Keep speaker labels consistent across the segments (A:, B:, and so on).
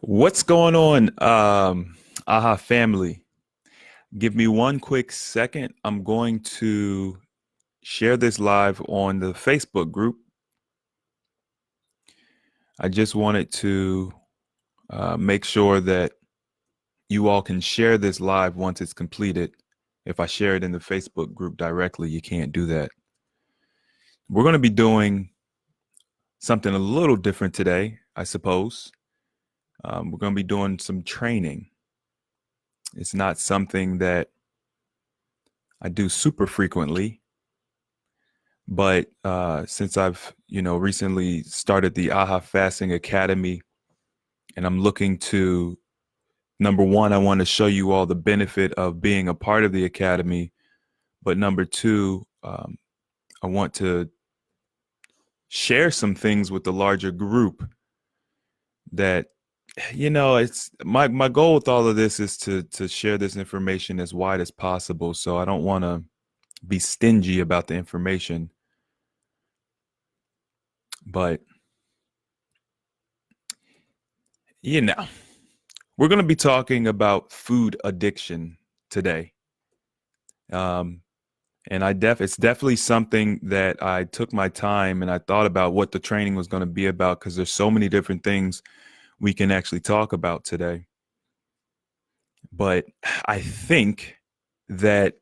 A: What's going on, AHA family? Give me one quick second. I'm going to share this live on the Facebook group. I just wanted to make sure that you all can share this live once it's completed. If I share it in the Facebook group directly, you can't do that. We're going to be doing something a little different today, I suppose. We're going to be doing some training. It's not something that I do super frequently. But since I've, recently started the AHA Fasting Academy, and I'm looking to, number one, I want to show you all the benefit of being a part of the academy. But number two, I want to share some things with the larger group that, it's my goal with all of this is to share this information as wide as possible. So I don't want to be stingy about the information. But, you know, we're going to be talking about food addiction today. Um, and it's definitely something that I took my time and I thought about what the training was going to be about because there's so many different things we can actually talk about today. But I think that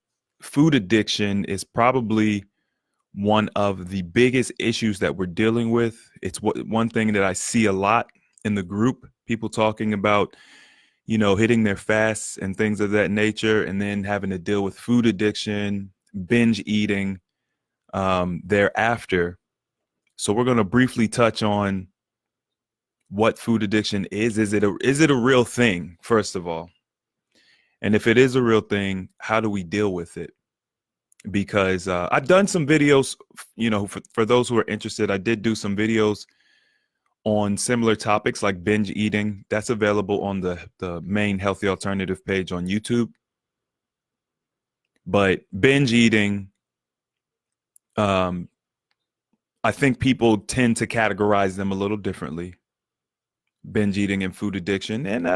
A: food addiction is probably one of the biggest issues that we're dealing with. It's one thing that I see a lot in the group, people talking about hitting their fasts and things of that nature, and then having to deal with food addiction, binge eating thereafter. So we're going to briefly touch on what food addiction is. Is it a real thing, first of all? And if it is a real thing, how do we deal with it? Because I've done some videos, for those who are interested, I did do some videos on similar topics like binge eating. That's available on the main Healthy Alternative page on YouTube. But binge eating, I think people tend to categorize them a little differently. Binge eating and food addiction. And,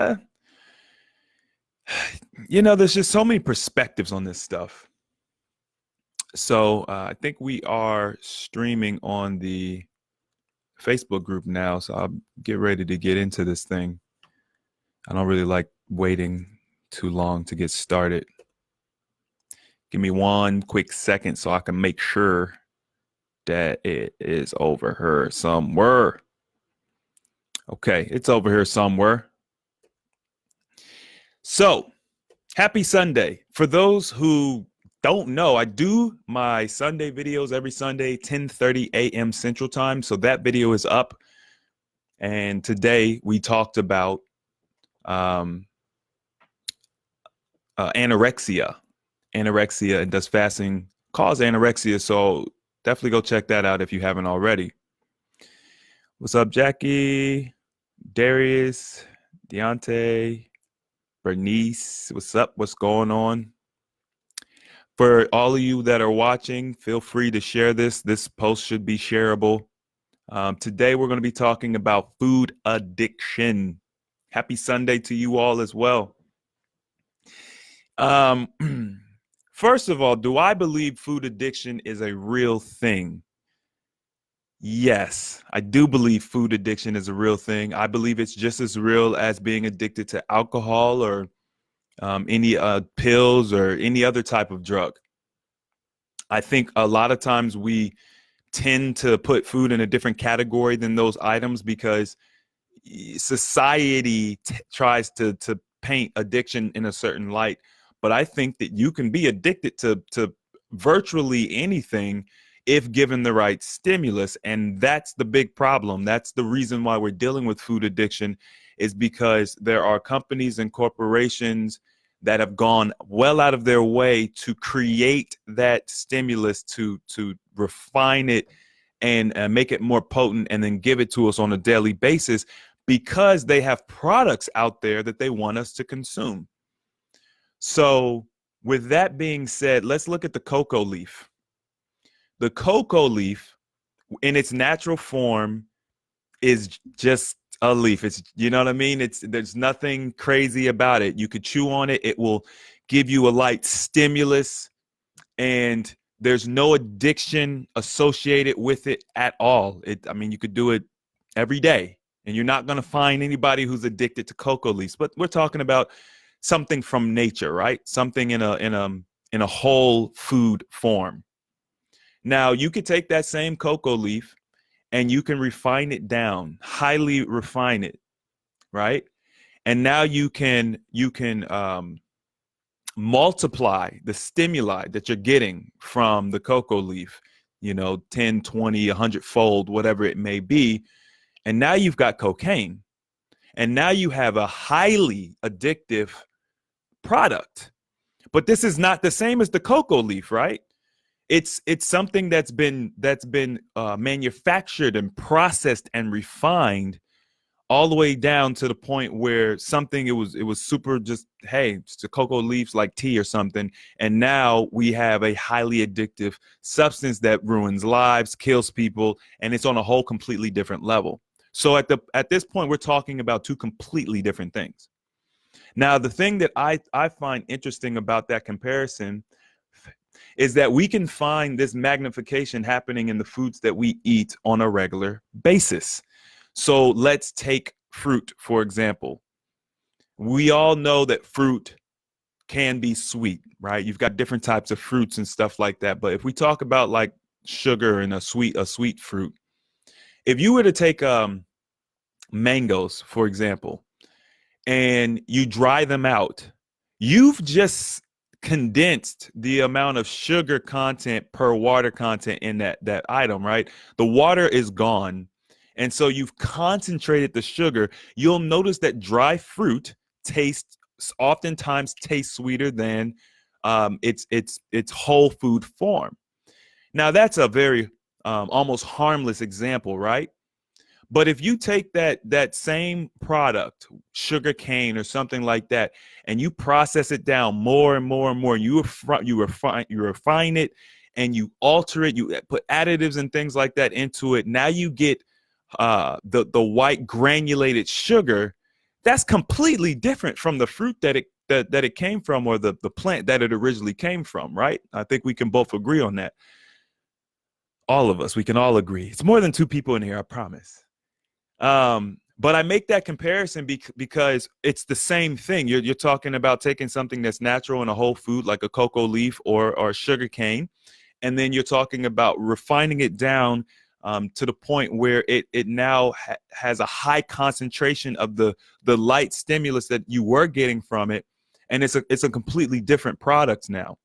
A: there's just so many perspectives on this stuff. So I think we are streaming on the Facebook group now. So I'll get ready to get into this thing. I don't really like waiting too long to get started. Give me one quick second so I can make sure that it is over here somewhere. Okay, it's over here somewhere. So, happy Sunday. For those who don't know, I do my Sunday videos every Sunday, 10:30 a.m. Central Time. So that video is up. And today we talked about anorexia. Anorexia, and does fasting cause anorexia? So definitely go check that out if you haven't already. What's up, Jackie, Darius, Deontay, Bernice? What's up? What's going on? For all of you that are watching, feel free to share this. This post should be shareable. Today, we're going to be talking about food addiction. Happy Sunday to you all as well. First of all, do I believe food addiction is a real thing? Yes, I do believe food addiction is a real thing. I believe it's just as real as being addicted to alcohol or any pills or any other type of drug. I think a lot of times we tend to put food in a different category than those items because society tries to paint addiction in a certain light. But I think that you can be addicted to virtually anything if given the right stimulus. And that's the big problem. That's the reason why we're dealing with food addiction, is because there are companies and corporations that have gone well out of their way to create that stimulus, to refine it and make it more potent, and then give it to us on a daily basis because they have products out there that they want us to consume. So with that being said, let's look at the cocoa leaf. The cocoa leaf in its natural form is just a leaf. It's, you know what I mean? There's nothing crazy about it. You could chew on it. It will give you a light stimulus, and there's no addiction associated with it at all. I mean, you could do it every day, and you're not going to find anybody who's addicted to cocoa leaves. But we're talking about something from nature, right? Something in a whole food form. Now, you could take that same cocoa leaf and you can refine it down, highly refine it, right? And now you can multiply the stimuli that you're getting from the cocoa leaf, 10, 20, 100 fold, whatever it may be. And now you've got cocaine. And now you have a highly addictive product. But this is not the same as the cocoa leaf, right? It's something that's been manufactured and processed and refined all the way down to the point where it was super, just, hey, it's the cocoa leaves like tea or something. And now we have a highly addictive substance that ruins lives, kills people, and it's on a whole completely different level. So at this point, we're talking about two completely different things. Now, the thing that I find interesting about that comparison is that we can find this magnification happening in the foods that we eat on a regular basis. So let's take fruit, for example. We all know that fruit can be sweet, right? You've got different types of fruits and stuff like that. But if we talk about like sugar and a sweet fruit, if you were to take mangoes, for example, and you dry them out, you've just condensed the amount of sugar content per water content in that item, right? The water is gone. And so you've concentrated the sugar. You'll notice that dry fruit oftentimes tastes sweeter than its whole food form. Now that's a very almost harmless example, right? But if you take that same product, sugar cane or something like that, and you process it down more and more and more, you refine it, and you alter it, you put additives and things like that into it. Now you get the white granulated sugar. That's completely different from the fruit that it came from, or the plant that it originally came from, right? I think we can both agree on that. All of us, we can all agree. It's more than two people in here, I promise. But I make that comparison because it's the same thing. You're talking about taking something that's natural in a whole food, like a cocoa leaf or sugar cane, and then you're talking about refining it down to the point where it now has a high concentration of the light stimulus that you were getting from it, and it's a completely different product now.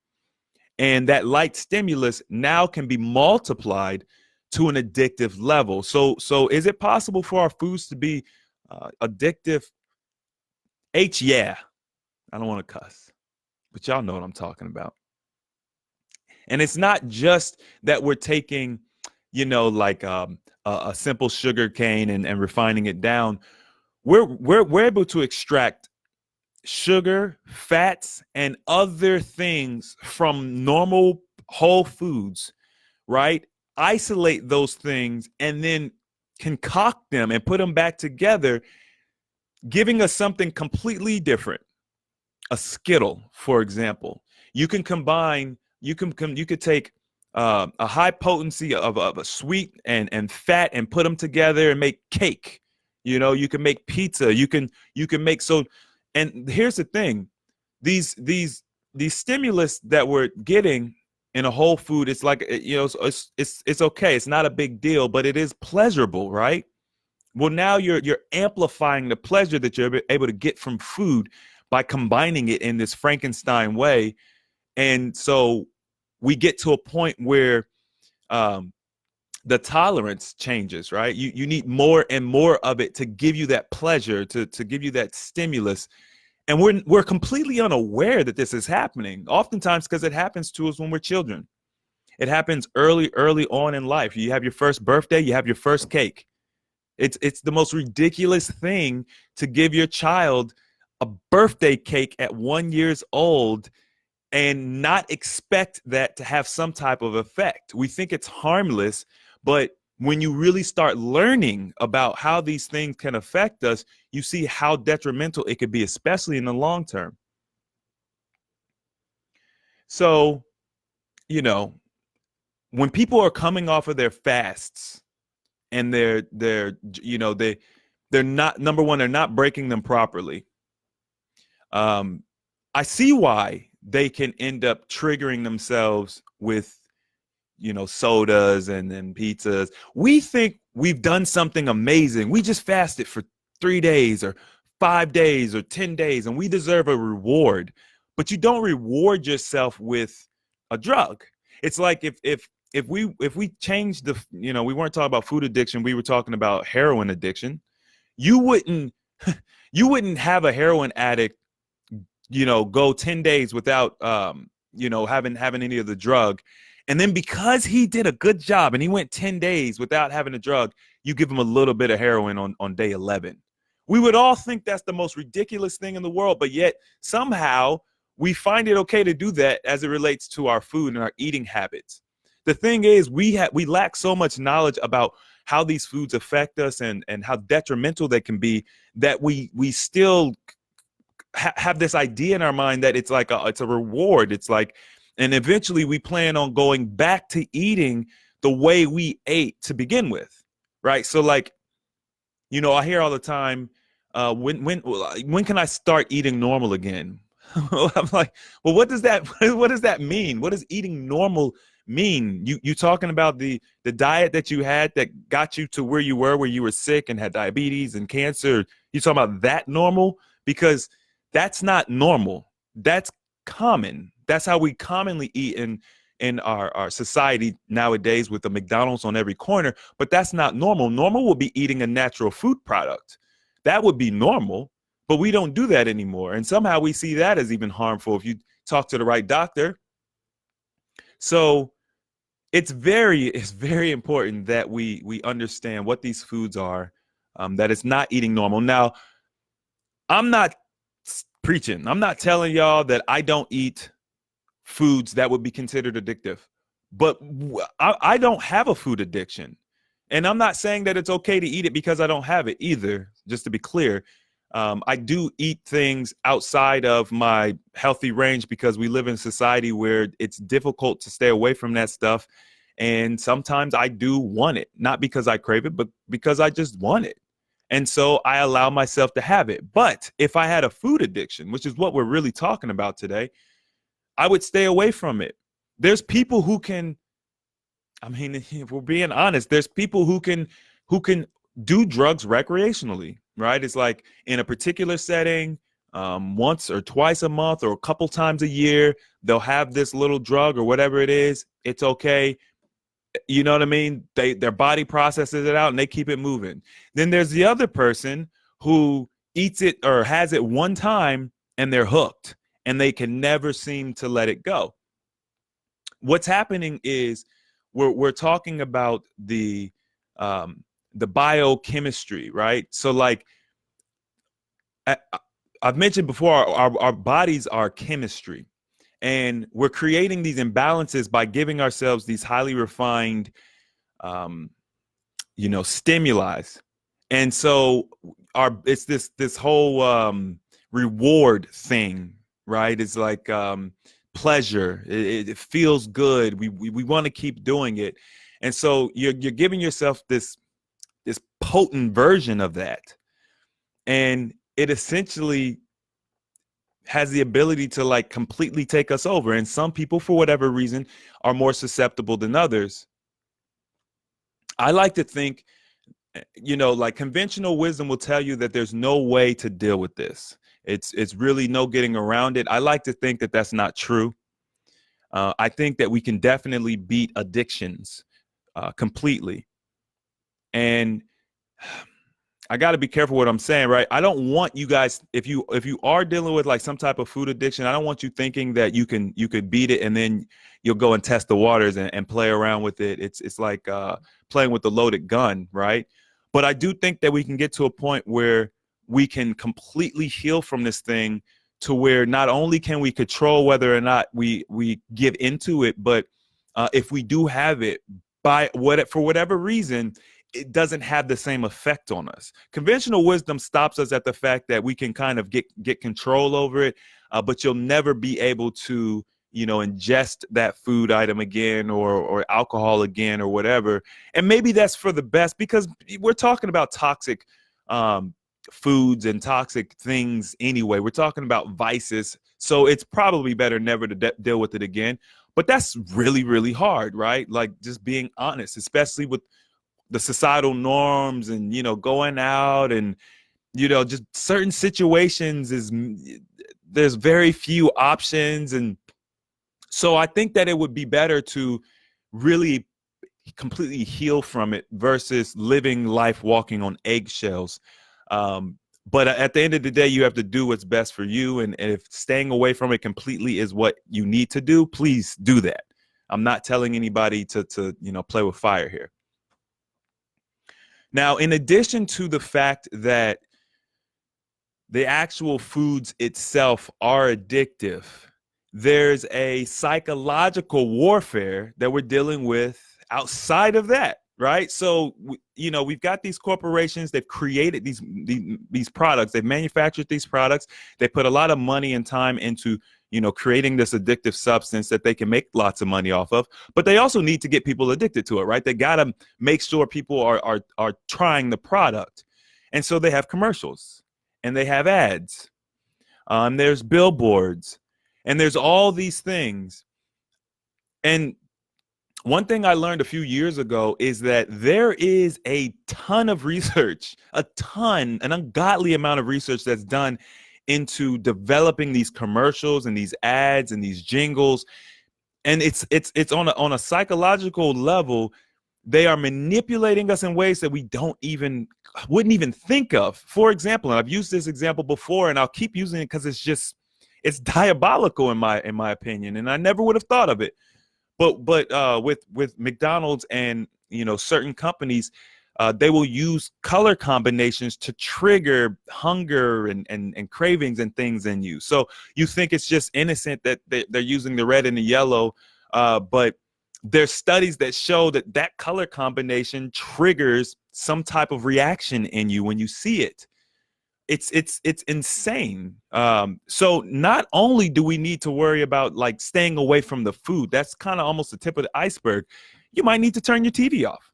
A: And that light stimulus now can be multiplied to an addictive level. So is it possible for our foods to be addictive? Yeah. I don't want to cuss, but y'all know what I'm talking about. And it's not just that we're taking, like a simple sugar cane and refining it down. We're able to extract sugar, fats, and other things from normal whole foods, right? Isolate those things and then concoct them and put them back together, giving us something completely different. A Skittle, for example. You can combine, you could take a high potency of a sweet and fat and put them together and make cake. You can make pizza. You can make so. And here's the thing: these stimulus that we're getting in a whole food, it's like, it's okay. It's not a big deal, but it is pleasurable, right? Well, now you're amplifying the pleasure that you're able to get from food by combining it in this Frankenstein way. And so we get to a point where the tolerance changes, right? You need more and more of it to give you that pleasure, to give you that stimulus. And we're completely unaware that this is happening, oftentimes because it happens to us when we're children. It happens early on in life. You have your first birthday, you have your first cake. It's the most ridiculous thing to give your child a birthday cake at 1 year old and not expect that to have some type of effect. We think it's harmless, but when you really start learning about how these things can affect us, you see how detrimental it could be, especially in the long term. So, you know, when people are coming off of their fasts and they're you know, they're not, number one, they're not breaking them properly. I see why they can end up triggering themselves with, you know, sodas and pizzas. We think we've done something amazing. We just fasted for 3 days or 5 days or 10 days, and we deserve a reward. But you don't reward yourself with a drug. It's like if we change the, you know, we weren't talking about food addiction, we were talking about heroin addiction. You wouldn't you wouldn't have a heroin addict, you know, go 10 days without you know, having any of the drug. And then because he did a good job and he went 10 days without having a drug, you give him a little bit of heroin on day 11. We would all think that's the most ridiculous thing in the world, but yet somehow we find it okay to do that as it relates to our food and our eating habits. The thing is, we lack so much knowledge about how these foods affect us and how detrimental they can be, that we still have this idea in our mind that it's like it's a reward. It's like, and eventually we plan on going back to eating the way we ate to begin with, right? So like, you know, I hear all the time, when can I start eating normal again? I'm like, well, what does that mean? What does eating normal mean? You talking about the diet that you had that got you to where you were sick and had diabetes and cancer? You talking about that normal? Because that's not normal. That's common. That's how we commonly eat in our society nowadays, with the McDonald's on every corner. But that's not normal. Normal would be eating a natural food product. That would be normal. But we don't do that anymore. And somehow we see that as even harmful if you talk to the right doctor. So it's very important that we understand what these foods are, that it's not eating normal. Now, I'm not preaching. I'm not telling y'all that I don't eat foods that would be considered addictive, but I don't have a food addiction. And I'm not saying that it's okay to eat it because I don't have it either, just to be clear. I do eat things outside of my healthy range because we live in a society where it's difficult to stay away from that stuff. And sometimes I do want it, not because I crave it, but because I just want it. And so I allow myself to have it. But if I had a food addiction, which is what we're really talking about today, I would stay away from it. There's people who can, I mean, if we're being honest, there's people who can do drugs recreationally, right? It's like in a particular setting, once or twice a month or a couple times a year, they'll have this little drug or whatever it is. It's okay. You know what I mean? Their body processes it out and they keep it moving. Then there's the other person who eats it or has it one time and they're hooked and they can never seem to let it go. What's happening is we're talking about the biochemistry, right? So like I've mentioned before, our bodies are chemistry. And we're creating these imbalances by giving ourselves these highly refined, stimuli. And so it's this whole reward thing, right? It's like pleasure. It feels good. We want to keep doing it. And so you're giving yourself this potent version of that. And it essentially has the ability to like completely take us over. And some people, for whatever reason, are more susceptible than others. I like to think, like conventional wisdom will tell you that there's no way to deal with this. It's really no getting around it. I like to think that that's not true. I think that we can definitely beat addictions completely. And I got to be careful what I'm saying, right? I don't want you guys, if you are dealing with like some type of food addiction, I don't want you thinking that you could beat it and then you'll go and test the waters and play around with it. It's like playing with the loaded gun, right? But I do think that we can get to a point where we can completely heal from this thing, to where not only can we control whether or not we give into it, but if we do have it, for whatever reason, it doesn't have the same effect on us. Conventional wisdom stops us at the fact that we can kind of get control over it, but you'll never be able to, ingest that food item again or alcohol again or whatever. And maybe that's for the best, because we're talking about toxic foods and toxic things anyway. We're talking about vices. So it's probably better never to deal with it again. But that's really, really hard, right? Like, just being honest, especially with the societal norms and, going out and, just certain situations there's very few options. And so I think that it would be better to really completely heal from it versus living life walking on eggshells. But at the end of the day, you have to do what's best for you. And if staying away from it completely is what you need to do, please do that. I'm not telling anybody to play with fire here. Now, in addition to the fact that the actual foods itself are addictive, there's a psychological warfare that we're dealing with outside of that, right? So, we've got these corporations, they've created these products, they've manufactured these products, they put a lot of money and time into, creating this addictive substance that they can make lots of money off of, but they also need to get people addicted to it, right? They got to make sure people are trying the product. And so they have commercials and they have ads. There's billboards and there's all these things. And one thing I learned a few years ago is that there is a ton of research, an ungodly amount of research that's done into developing these commercials and these ads and these jingles. And it's on a psychological level. They are manipulating us in ways that we wouldn't even think of. For example, and I've used this example before, and I'll keep using it because it's diabolical in my opinion, and I never would have thought of it. But with McDonald's and certain companies, they will use color combinations to trigger hunger and cravings and things in you. So you think it's just innocent that they're using the red and the yellow, but there's studies that show that color combination triggers some type of reaction in you when you see it. It's insane. So not only do we need to worry about like staying away from the food, that's kind of almost the tip of the iceberg. You might need to turn your TV off.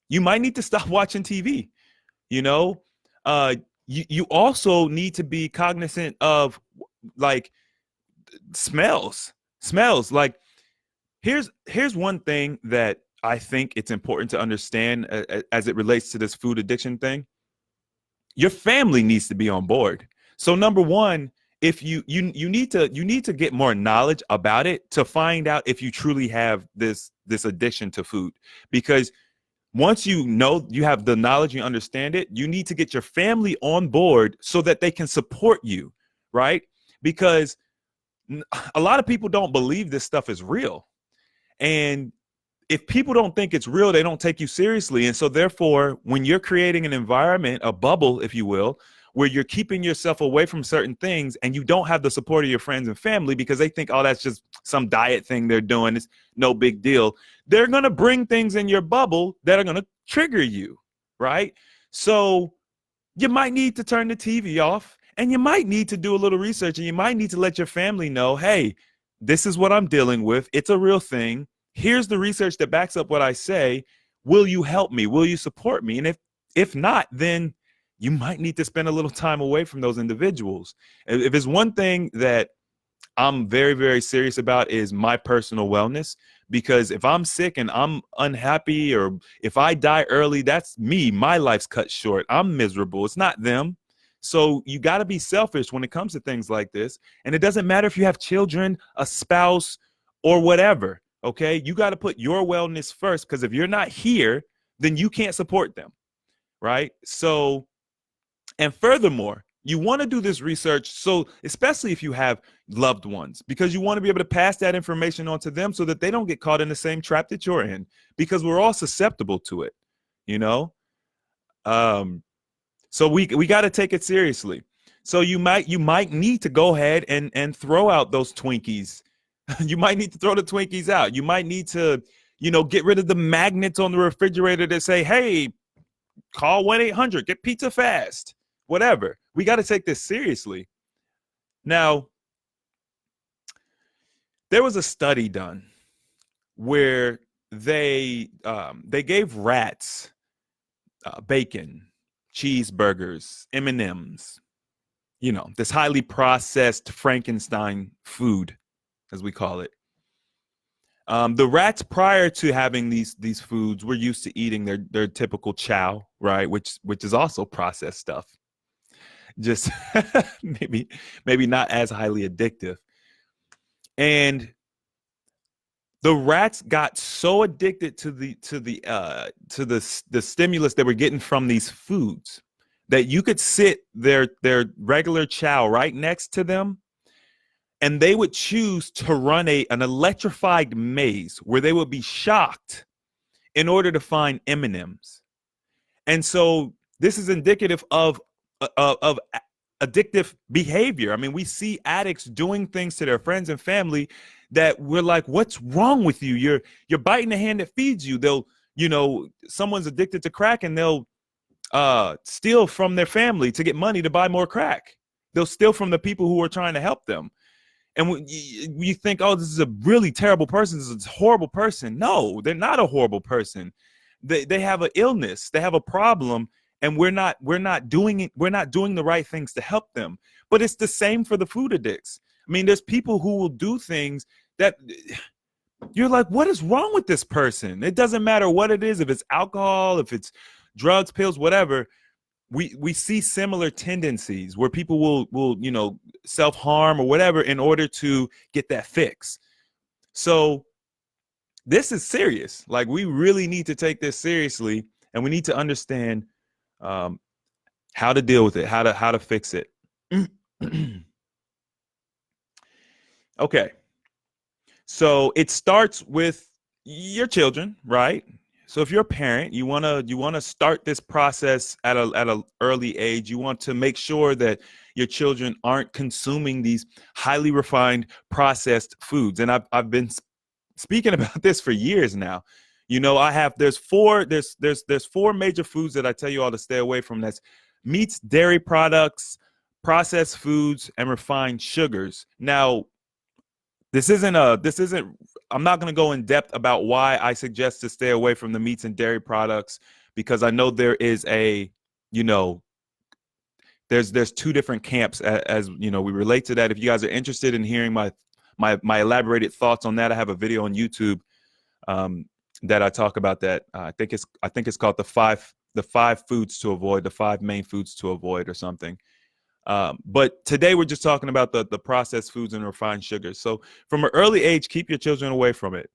A: You might need to stop watching TV. You also need to be cognizant of like smells. Like, here's one thing that I think it's important to understand as it relates to this food addiction thing. Your family needs to be on board. So number one, if you need to get more knowledge about it to find out if you truly have this addiction to food. Because once you have the knowledge, you understand it, you need to get your family on board so that they can support you, right? Because a lot of people don't believe this stuff is real. And if people don't think it's real, they don't take you seriously. And so therefore, when you're creating an environment, a bubble, if you will, where you're keeping yourself away from certain things and you don't have the support of your friends and family because they think, oh, that's just some diet thing they're doing, it's no big deal, they're going to bring things in your bubble that are going to trigger you, right? So you might need to turn the TV off, and you might need to do a little research, and you might need to let your family know, hey, this is what I'm dealing with. It's a real thing. Here's the research that backs up what I say. Will you help me? Will you support me? And if not, then you might need to spend a little time away from those individuals. If it's one thing that I'm very, very serious about is my personal wellness, because if I'm sick and I'm unhappy, or if I die early, that's me. My life's cut short. I'm miserable. It's not them. So you got to be selfish when it comes to things like this. And it doesn't matter if you have children, a spouse, or whatever. Okay, you got to put your wellness first, because if you're not here, then you can't support them, right? So, and furthermore, you want to do this research, so especially if you have loved ones, because you want to be able to pass that information on to them so that they don't get caught in the same trap that you're in, because we're all susceptible to it, you know? So we got to take it seriously. So you might need to go ahead and throw out those Twinkies. You might need to throw the Twinkies out. You might need to, Get rid of the magnets on the refrigerator that say, hey, call 1-800, get pizza fast, whatever. We got to take this seriously. Now, there was a study done where they gave rats bacon, cheeseburgers, M&Ms, this highly processed Frankenstein food, as we call it. The rats prior to having these foods were used to eating their typical chow, right? Which is also processed stuff. Just maybe not as highly addictive. And the rats got so addicted to the stimulus they were getting from these foods that you could sit their regular chow right next to them, and they would choose to run an electrified maze where they would be shocked in order to find M&Ms. And so this is indicative of addictive behavior. I mean, we see addicts doing things to their friends and family that we're like, what's wrong with you? You're biting the hand that feeds you. They'll, someone's addicted to crack and they'll steal from their family to get money to buy more crack. They'll steal from the people who are trying to help them. And when you think, oh, this is a really terrible person, this is a horrible person. No, they're not a horrible person. They have an illness, they have a problem, and we're not doing the right things to help them. But it's the same for the food addicts. I mean, there's people who will do things that you're like, what is wrong with this person? It doesn't matter what it is, if it's alcohol, if it's drugs, pills, whatever. We see similar tendencies where people will self-harm or whatever in order to get that fix. So this is serious. Like, we really need to take this seriously, and we need to understand how to deal with it, how to fix it. Okay. So it starts with your children, right? So if you're a parent, you want to start this process at a early age. You want to make sure that your children aren't consuming these highly refined processed foods. And I've been speaking about this for years now. There's four major foods that I tell you all to stay away from. That's meats, dairy products, processed foods, and refined sugars. Now, I'm not going to go in depth about why I suggest to stay away from the meats and dairy products, because I know there is there's two different camps as we relate to that. If you guys are interested in hearing my elaborated thoughts on that, I have a video on YouTube that I talk about that. I think it's called the five foods to avoid, the 5 main foods to avoid, or something. But today we're just talking about the processed foods and refined sugars. So from an early age, keep your children away from it.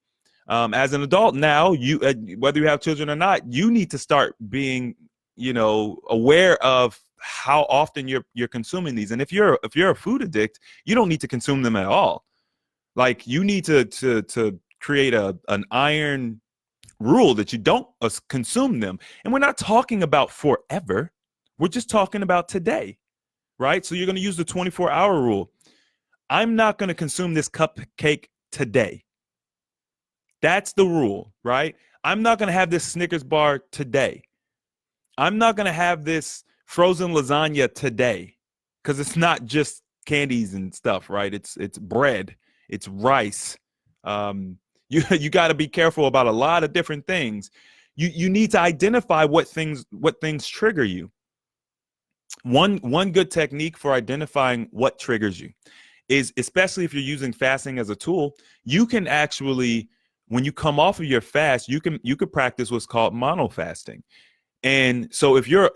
A: As an adult now, you whether you have children or not, you need to start being aware of how often you're consuming these. And if you're a food addict, you don't need to consume them at all. Like, you need to create an iron rule that you don't consume them. And we're not talking about forever. We're just talking about today. Right? So you're going to use the 24-hour rule. I'm not going to consume this cupcake today. That's the rule, right? I'm not going to have this Snickers bar today. I'm not going to have this frozen lasagna today, because it's not just candies and stuff, right? It's bread, it's rice. You got to be careful about a lot of different things. You need to identify what things trigger you. One good technique for identifying what triggers you is, especially if you're using fasting as a tool, you can actually, when you come off of your fast, you could practice what's called monofasting. And so if you're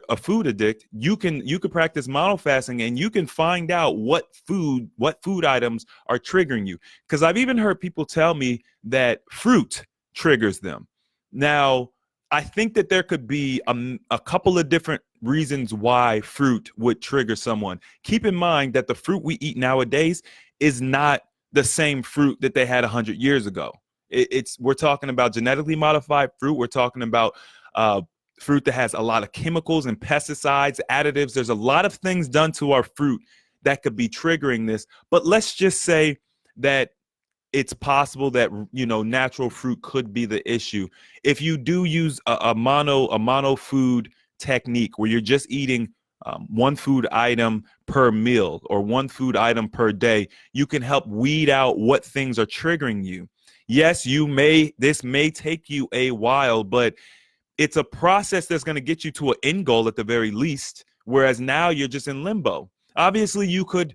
A: a food addict, you could practice monofasting, and you can find out what food items are triggering you. Because I've even heard people tell me that fruit triggers them. Now, I think that there could be a couple of different reasons why fruit would trigger someone. Keep in mind that the fruit we eat nowadays is not the same fruit that they had 100 years ago. We're talking about genetically modified fruit. We're talking about fruit that has a lot of chemicals and pesticides, additives. There's a lot of things done to our fruit that could be triggering this. But let's just say that it's possible that, natural fruit could be the issue. If you do use a mono food technique where you're just eating one food item per meal or one food item per day, you can help weed out what things are triggering you. Yes, this may take you a while, but it's a process that's going to get you to an end goal at the very least. Whereas now you're just in limbo. Obviously, you could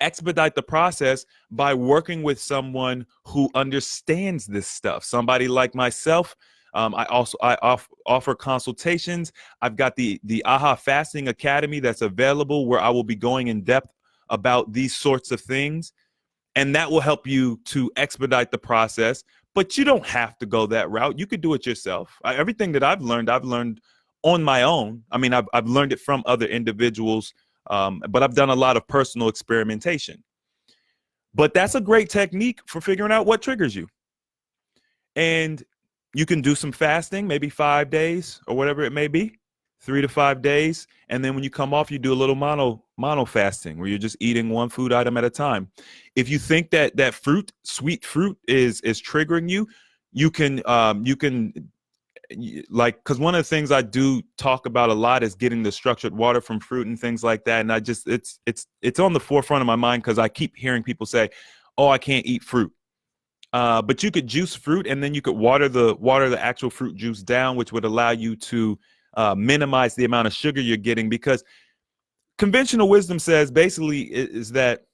A: expedite the process by working with someone who understands this stuff. Somebody like myself. I offer consultations. I've got the AHA Fasting Academy that's available where I will be going in depth about these sorts of things, and that will help you to expedite the process. But you don't have to go that route. You could do it yourself. Everything that I've learned on my own. I mean, I've learned it from other individuals, but I've done a lot of personal experimentation. But that's a great technique for figuring out what triggers you. And you can do some fasting, maybe 5 days or whatever it may be, 3 to 5 days. And then when you come off, you do a little mono fasting where you're just eating one food item at a time. If you think that sweet fruit is triggering you, you can like, because one of the things I do talk about a lot is getting the structured water from fruit and things like that. And it's on the forefront of my mind because I keep hearing people say, oh, I can't eat fruit. But you could juice fruit, and then you could water the actual fruit juice down, which would allow you to minimize the amount of sugar you're getting. Because conventional wisdom says basically is that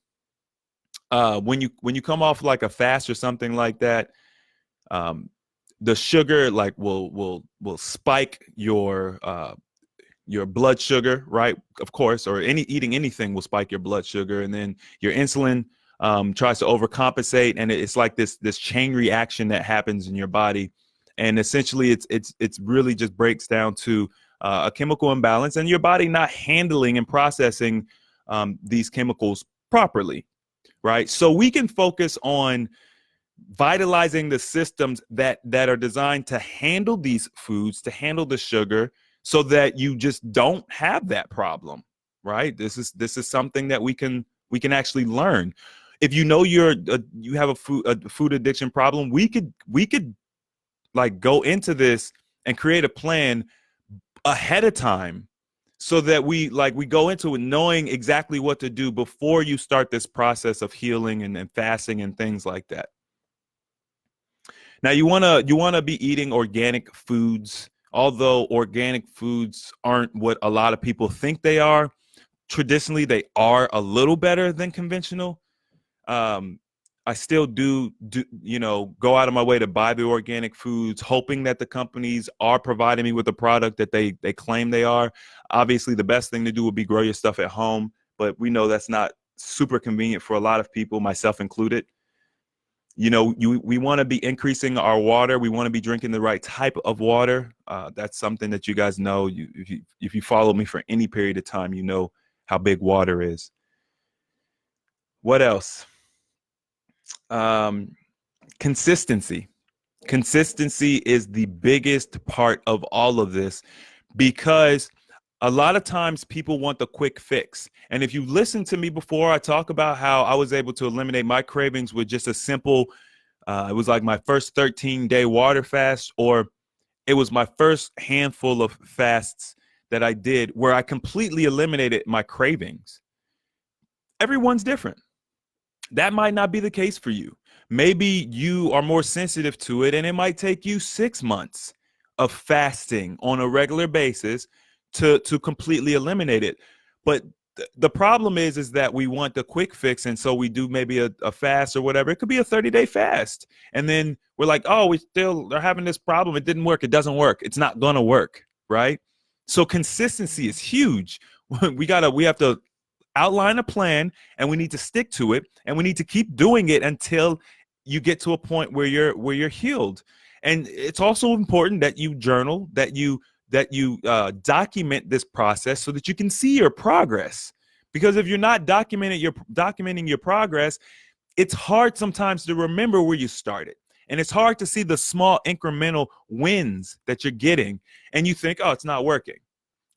A: when you come off like a fast or something like that, the sugar like will spike your blood sugar, right? Of course, or eating anything will spike your blood sugar, and then your insulin tries to overcompensate, and it's like this chain reaction that happens in your body, and essentially it's really just breaks down to a chemical imbalance, and your body not handling and processing these chemicals properly, right? So we can focus on vitalizing the systems that are designed to handle these foods, to handle the sugar, so that you just don't have that problem, right? This is something that we can actually learn. If you know you have a food addiction problem, we could like go into this and create a plan ahead of time so that we go into it knowing exactly what to do before you start this process of healing and fasting and things like that. Now you wanna be eating organic foods, although organic foods aren't what a lot of people think they are. Traditionally, they are a little better than conventional. I still do go out of my way to buy the organic foods, hoping that the companies are providing me with a product that they claim they are. Obviously, the best thing to do would be grow your stuff at home, but we know that's not super convenient for a lot of people, myself included. We want to be increasing our water. We want to be drinking the right type of water. That's something that you guys know. If you follow me for any period of time, you know how big water is. What else? Consistency. Consistency is the biggest part of all of this, because a lot of times people want the quick fix. And if you listen to me before, I talk about how I was able to eliminate my cravings with just a simple, it was like my first 13-day water fast, or it was my first handful of fasts that I did where I completely eliminated my cravings. Everyone's different. That might not be the case for you. Maybe you are more sensitive to it, and it might take you 6 months of fasting on a regular basis to completely eliminate it. But the problem is that we want the quick fix, and so we do maybe a fast or whatever. It could be a 30-day fast, and then we're like, oh, we still are having this problem. It didn't work. It doesn't work. It's not gonna work, right? So consistency is huge. We have to outline a plan, and we need to stick to it, and we need to keep doing it until you get to a point where you're healed. And it's also important that you journal, that you document this process so that you can see your progress. Because if you're not documenting your progress, it's hard sometimes to remember where you started. And it's hard to see the small incremental wins that you're getting. And you think, oh, it's not working,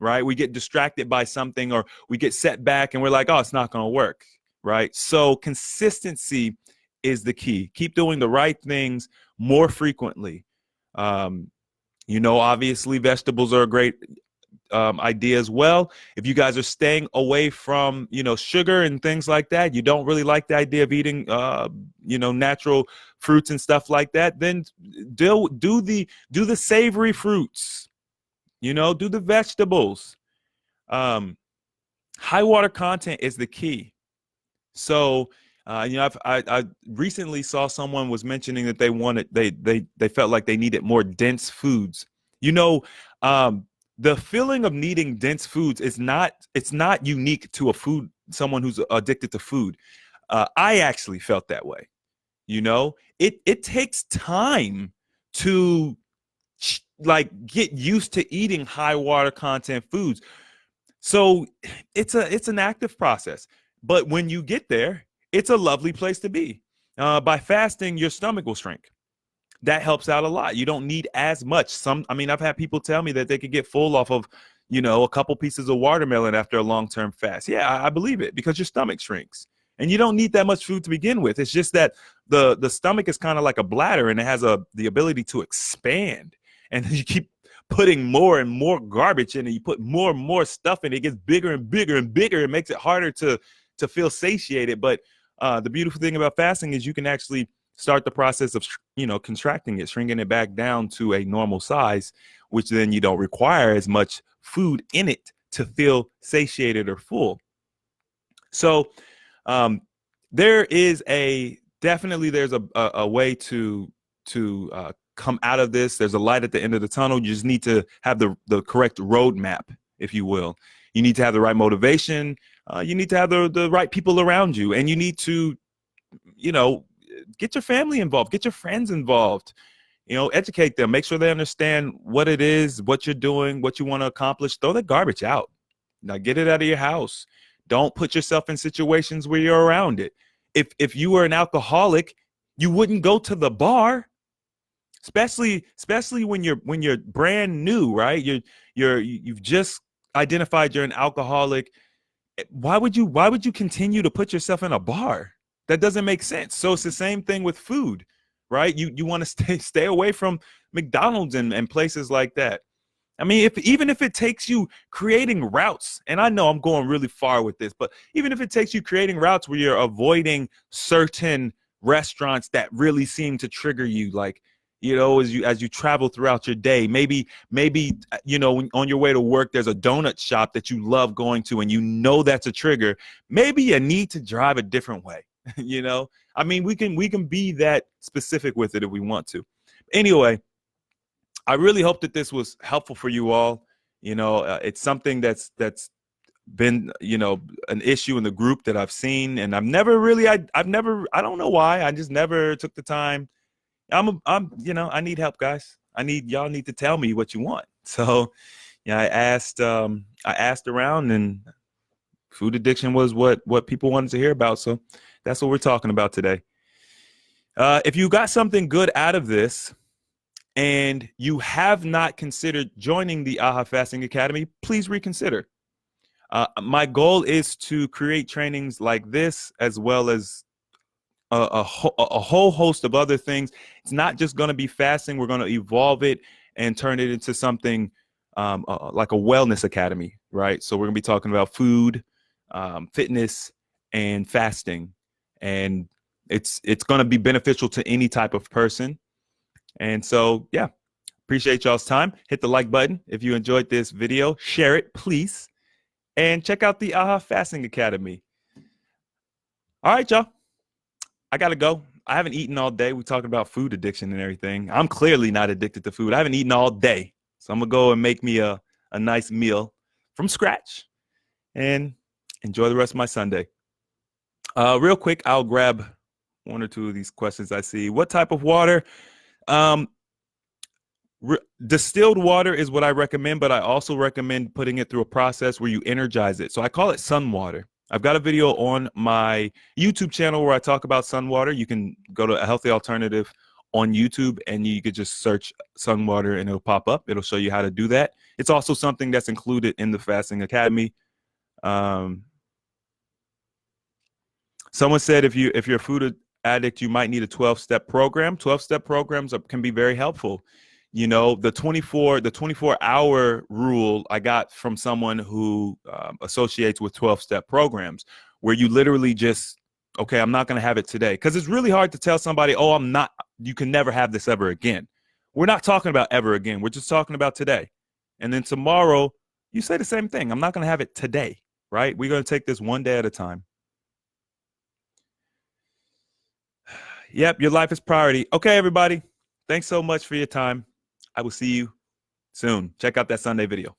A: right? We get distracted by something, or we get set back and we're like, oh, it's not going to work. right? So consistency is the key. Keep doing the right things more frequently. Um, obviously vegetables are a great idea as well. If you guys are staying away from, sugar and things like that, you don't really like the idea of eating, natural fruits and stuff like that, then do the savory fruits, do the vegetables. Um, High water content is the key. So, I recently saw someone was mentioning that they felt like they needed more dense foods. You know, um, the feeling of needing dense foods it's not unique to someone who's addicted to food. I actually felt that way. It takes time to like get used to eating high water content foods. So it's an active process, but when you get there, it's a lovely place to be. By fasting, your stomach will shrink. That helps out a lot. You don't need as much. I've had people tell me that they could get full off of, a couple pieces of watermelon after a long-term fast. Yeah, I believe it because your stomach shrinks, and you don't need that much food to begin with. It's just that the stomach is kind of like a bladder, and it has the ability to expand, and you keep putting more and more garbage in, and you put more and more stuff in, it gets bigger and bigger and bigger. It makes it harder to feel satiated. But the beautiful thing about fasting is you can actually start the process of contracting it, shrinking it back down to a normal size, which then you don't require as much food in it to feel satiated or full. So um, there's a way to come out of this. There's a light at the end of the tunnel. You just need to have the correct roadmap, if you will. You need to have the right motivation. You need to have the right people around you, and you need to, get your family involved, get your friends involved. Educate them, make sure they understand what it is, what you're doing, what you want to accomplish. Throw the garbage out. Now get it out of your house. Don't put yourself in situations where you're around it. If you were an alcoholic, you wouldn't go to the bar, especially when you're brand new, right? You've just identified you're an alcoholic. Why would you continue to put yourself in a bar? That doesn't make sense. So it's the same thing with food, right? You want to stay away from McDonald's and places like that. I mean, even if it takes you creating routes, and I know I'm going really far with this, but even if it takes you creating routes where you're avoiding certain restaurants that really seem to trigger you, like, as you travel throughout your day, maybe on your way to work, there's a donut shop that you love going to, and that's a trigger. Maybe you need to drive a different way. I mean, we can be that specific with it if we want to. Anyway, I really hope that this was helpful for you all. It's something that's been, an issue in the group that I've seen, and I don't know why. I just never took the time. I need help, guys. Y'all need to tell me what you want. So, yeah, I asked around, and food addiction was what people wanted to hear about. So that's what we're talking about today. If you got something good out of this, and you have not considered joining the AHA Fasting Academy, please reconsider. My goal is to create trainings like this, as well as a whole host of other things. It's not just going to be fasting. We're going to evolve it and turn it into something like a wellness academy, right? So we're going to be talking about food, fitness, and fasting. And it's going to be beneficial to any type of person. And so, yeah, appreciate y'all's time. Hit the like button if you enjoyed this video. Share it, please. And check out the AHA Fasting Academy. All right, y'all. I got to go. I haven't eaten all day. We're talking about food addiction and everything. I'm clearly not addicted to food. I haven't eaten all day. So I'm going to go and make me a nice meal from scratch and enjoy the rest of my Sunday. Real quick, I'll grab one or two of these questions I see. What type of water? Distilled water is what I recommend, but I also recommend putting it through a process where you energize it. So I call it sun water. I've got a video on my YouTube channel where I talk about sun water. You can go to A Healthy Alternative on YouTube, and you could just search sun water and it'll pop up. It'll show you how to do that. It's also something that's included in the Fasting Academy. Someone said if you're a food addict, you might need a 12-step program. 12-step programs can be very helpful. You know, the 24-hour rule I got from someone who associates with 12-step programs, where you literally just, okay, I'm not going to have it today, because it's really hard to tell somebody, oh, I'm not. You can never have this ever again. We're not talking about ever again. We're just talking about today. And then tomorrow, you say the same thing. I'm not going to have it today, right? We're going to take this one day at a time. Yep, your life is priority. Okay, everybody. Thanks so much for your time. I will see you soon. Check out that Sunday video.